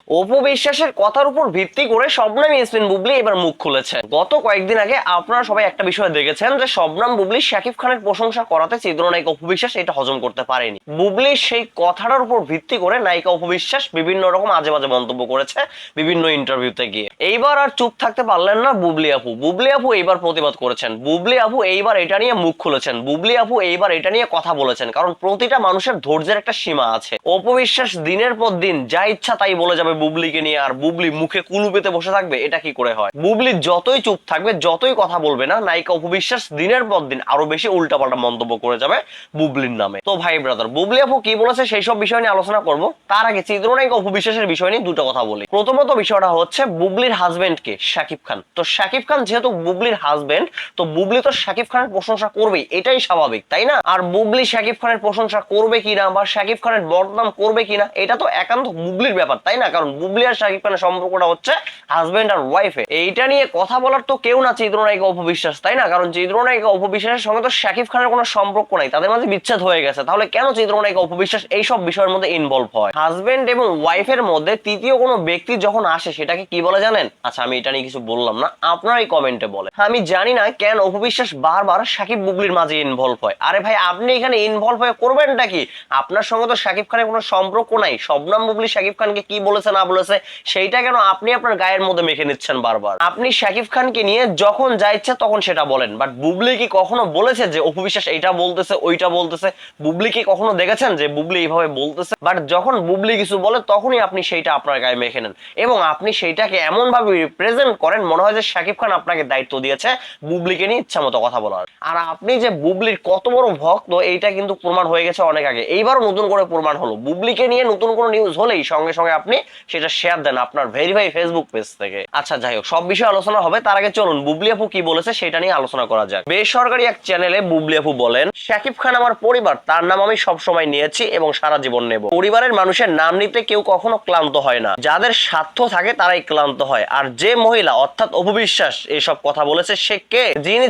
অপু বিশ্বাসের কথার উপর ভিত্তি করে শবনম ইয়াসমিন বুবলি এবার মুখ খুলেছেন। গত কয়েকদিন আগে আপনারা সবাই একটা বিষয় দেখেছেন যে শবনম বুবলি শাকিব খানের প্রশংসা করাতে চিত্রনায়িকা অপু বিশ্বাস এটা হজম করতে পারেনি। বুবলি সেই কথাটার উপর ভিত্তি করে নায়িকা অপু বিশ্বাস বিভিন্ন রকম আজে বাজে মন্তব্য করেছে বিভিন্ন ইন্টারভিউতে গিয়ে। এইবার আর চুপ থাকতে পারলেন না বুবলি আপু। বুবলি আপু এইবার প্রতিবাদ করেছেন। বুবলি আপু এইবার এটা নিয়ে মুখ খুলেছেন। বুবলি আপু এইবার এটা নিয়ে কথা বলেছেন, কারণ প্রতিটা মানুষের ধৈর্যের একটা সীমা আছে। অপু বিশ্বাস দিনের পর দিন যা ইচ্ছা তাই বলে যাবে বুবলিকে নিয়ে, আর বুবলি মুখে কুলু পেতে বসে থাকবে, এটা কি করে হয়? বুবলি যতই চুপ থাকবে, যতই কথা বলবে না, নায়িকা অপু বিশ্বাস দিনের পর দিন আরো বেশি উল্টাপাল্টা মন্তব্য করে যাবে বুবলির নামে। তো ভাই ব্রাদার, বুবলি আপু কি বলেছে সেই সব বিষয় নিয়ে আলোচনা করব। তার আগে চিত্রনায়িকা অপু বিশ্বাসের বিষয় নিয়ে দুটো কথা বলি। প্রথমত বিষয়টা হচ্ছে বুবলির হাজবেন্ড কে, শাকিব খান। তো শাকিব খান যেহেতু বুবলির হাজবেন্ড, তো বুবলি তো শাকিব খানের প্রশংসা করবেই, এটাই স্বাভাবিক, তাই না? আর বুবলি শাকিব খানের প্রশংসা করবে কিনা বা শাকিব খানের বদনাম করবে কিনা, এটা তো একান্ত বুবলির ব্যাপার, তাই না? কারণ বুবলি আর শাকিব খানের সম্পর্কটা হচ্ছে হাজবেন্ড আর ওয়াইফে। এইটা নিয়ে কথা বলার তো কেউ না চিত্রনায়িকা অপু বিশ্বাস, তাই না? কারণ চিত্রনায়িকা অপু বিশ্বাসের সঙ্গে তো শাকিব খানের কোনো সম্পর্ক নাই, তাদের মাঝে বিচ্ছেদ হয়ে গেছে। তাহলে কেন চিত্রনায়িকা অপু বিশ্বাস এইসব বিষয়ের মধ্যে ইনভলভ হয়? হাজবেন্ড এবং ওয়াইফের মধ্যে তৃতীয় কোনো ব্যক্তি যখন আসে সেটাকে কি বলে জানেন? আচ্ছা, আমি এটা নিয়ে কিছু বললাম না, আপনারাই কমেন্টে বলেন। আমি জানি না কেন অপু বিশ্বাস বারবার শাকিব বুবলির মাঝে ইনভলভ হয়। আরে ভাই, আপনি এখানে ইনভলভ হয়ে করবেনটা কি? আপনার সঙ্গে তো শাকিব খানের কোনো সম্পর্ক নাই। শবনম বুবলি শাকিব খানকে কি বলেছে না বলেছে সেইটা কেন আপনি আপনার গায়ের মধ্যে মেখে নিচ্ছেন বারবার? আপনি শাকিব খানকে নিয়ে যখন যা ইচ্ছা তখন সেটা বলেন, বাট বুবলি কি কখনো বলেছে যে অপু বিশ্বাস এইটা বলতেছে ওইটা বলতেছে? বুবলি কি কখনো দেখেছেন যে বুবলি এইভাবে বলতেছে? বাট যখন বুবলি কিছু বলে তখনই আপনি সেইটা আপনার গায়ে মেখে নেন এবং আপনি সেইটাকে এমন ভাবে রিপ্রেজেন্ট করেন মনে হয় যে শাকিব খান আপনাকে দায়িত্ব দিয়েছে বুবলিকে নিয়ে ইচ্ছা মতো কথা বলার। আর আপনি যে বুবলির কত বড় ভক্ত এইটা কিন্তু প্রমাণ হয়ে গেছে অনেক আগে, এইবারও নতুন করে প্রমাণ হলো। বুবলিকে নিয়ে নতুন কোনো নিউজ হলেই সঙ্গে সঙ্গে আপনি সেটা শেয়ার দেন আপনার ভেরিফাই ফেসবুক পেজ থেকে। আচ্ছা যাই হোক, সব বিষয়ে আলোচনা হবে, তার আগে চলুন বুবলি আপু কি বলেছে সেটা নিয়ে আলোচনা করা যাক। বেসরকারি এক চ্যানেলে বুবলি আপু বলেন, শাকিব খান আমার পরিবার, তার নাম আমি সব সময় নিয়েছি এবং সারা জীবন নেব। পরিবারের মানুষের নাম নিতে কেউ কখনো ক্লান্ত হয় না, যাদের স্বার্থ থাকে তারাই ক্লান্ত হয়। আর যে মহিলা অর্থাৎ অপু বিশ্বাস এসব কথা বলেছে সে কে? যিনি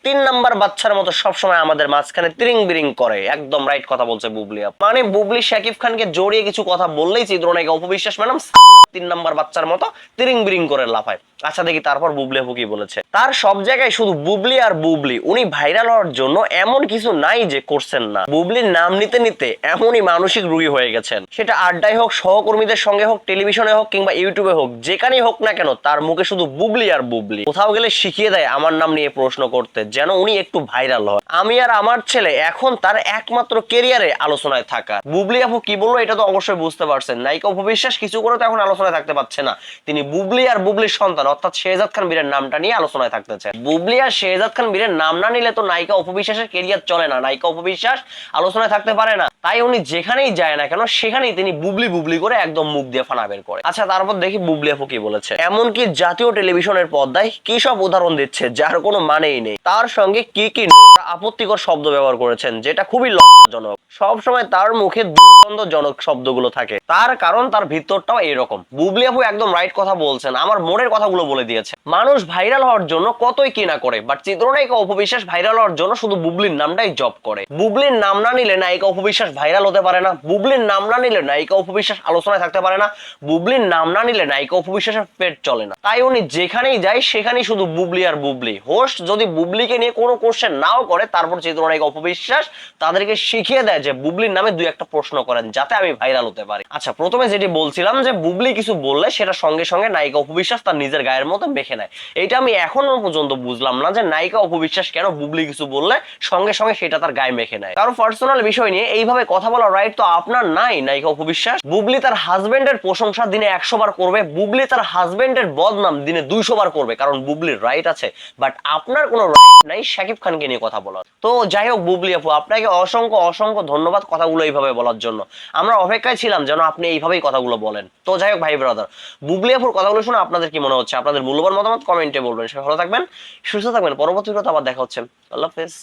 3 নাম্বার বাচ্চার মতো সবসময় আমাদের মাঝখানে তিরিং বিরিং করে। একদম রাইট কথা বলছে বুবলি আপু। মানে বুবলি শাকিব খানকে জড়িয়ে কিছু কথা বললেই চিত্রনায়িকা অপু বিশ্বাস ম্যাডাম 3 নাম্বার বাচ্চার মতো তিরিং বিরিং করে লাফায়। আচ্ছা দেখি তারপর বুবলি আপু কি বলেছে। তার সব জায়গায় শুধু বুবলি আর বুবলি। উনি ভাইরাল হওয়ার জন্য এমন কিছু নাই যে করছেন না। বুবলির নাম নিতে নিতে এমনই মানসিক রোগী হয়ে গেছেন। সেটা আড্ডায় হোক, সহকর্মীদের সঙ্গে হোক, টেলিভিশনে হোক কিংবা ইউটিউবে হোক, যেখানেই হোক না কেন তার মুখে শুধু বুবলি আর বুবলি। কোথাও গেলে শিখিয়ে দেয় আমার নাম নিয়ে প্রশ্ন করতে, যেন উনি একটু ভাইরাল হয়। আমি আর আমার ছেলে এখন তার একমাত্র কেরিয়ারে আলোচনায় থাকা। বুবলি আপু কি বললো এটা তো অবশ্যই বুঝতে পারছেন। নায়িকা অপু বিশ্বাস কিছু করে তো এখন আলোচনায় থাকতে পারছে না। তিনি বুবলি আর বুবলির সন্তান অর্থাৎ শেহজাদ খান বীরের নামটা নিয়ে আলোচনায় থাকতেছে। বুবলি আর শেহজাদ খান বীরের নাম না নিলে তো নায়িকা অপু বিশ্বাসের কেরিয়ার চলে না, নায়িকা অপু বিশ্বাস আলোচনায় থাকতে পারে না। তাই উনি যেখানেই যায় না কেন সেখানেই তিনি বুবলি বুবলি করে একদম মুখ দিয়ে ফানা বের করে। আচ্ছা তারপর দেখি বুবলি আপু কি বলেছে। এমনকি জাতীয় টেলিভিশনের পর্দায় কি সব উদাহরণ দিচ্ছে যার কোনো মানেই নেই। তার সঙ্গে কি কি আপত্তিকর শব্দ ব্যবহার করেছেন যেটা খুবই লজ্জাজনক। সব সময় তার মুখে দুর্গন্ধজনক শব্দগুলো থাকে, তার কারণ তার ভিতরটাও এরকম। বুবলি আপু একদম রাইট কথা বলছেন, আমার মনের কথাগুলো বলে দিয়েছে। মানুষ ভাইরাল হওয়ার জন্য কতই কি না করে, বাট চিত্রনায়িকা অপু বিশ্বাস ভাইরাল হওয়ার জন্য শুধু বুবলির নামটাই জব করে। বুবলির নাম না নিলে নায়িকা অপু বিশ্বাস ভাইরাল হতে পারে না। বুবলির নাম না নিলে নায়িকা অপু বিশ্বাস আলোচনায় থাকতে পারে না। বুবলির নাম না নিলে নায়িকা অপু বিশ্বাসের পেট চলে না। তাই উনি যেখানেই যায় সেখানেই শুধু বুবলি আর বুবলি। হোস্ট যদি বুবলিকে নিয়ে কোনো কোশ্চেন নাও করে, তারপর চিত্রনায়িকা অপু বিশ্বাস তাদেরকে শিখিয়ে দেয় যে বুবলির নামে 2-1টা প্রশ্ন করেন যাতে আমি ভাইরাল হতে পারি। আচ্ছা প্রথমে যেটি বলছিলাম যে বুবলি কিছু বললে সেটা সঙ্গে সঙ্গে নায়িকা অপু বিশ্বাস তার নিজের গায়ের মতো মেখে নেয়। এইটা আমি এখনো পর্যন্ত বুঝলাম না যে নায়িকা অপু বিশ্বাস কেন বুবলি কিছু বললে সঙ্গে সঙ্গে সেটা তার গায়ে মেখে নেয়। কারো পার্সোনাল বিষয় নিয়ে এইভাবে কথা বলার রাইট তো আপনার নাই নায়িকা অপু বিশ্বাস। বুবলি তার হাজবেন্ডের প্রশংসা দিনে 100 বার করবে, বুবলি তার হাজবেন্ডের বদনাম দিনে 200 বার করবে, কারণ বুবলির রাইট আছে। বাট আপনার কোনো রাইট নাই শাকিব খানকে নিয়ে কথা বলার। তো যাই হোক বুবলি আপু, আপনাকে অসংখ্য অসংখ্য ধন্যবাদ কথাগুলো এইভাবে বলার জন্য। আমরা অপেক্ষায় ছিলাম যেন আপনি এইভাবেই কথাগুলো বলেন। তো যাই হোক ভাই ব্রাদার, বুবলি আপুর কথাগুলো শুনে আপনাদের কি মনে হচ্ছে? আপনাদের মূল্যবান মতামত কমেন্টে বলবেন। সবাই ভালো থাকবেন, সুস্থ থাকবেন। পরবর্তী ভিডিওতে আবার দেখা হচ্ছে। আল্লাহ হাফেজ।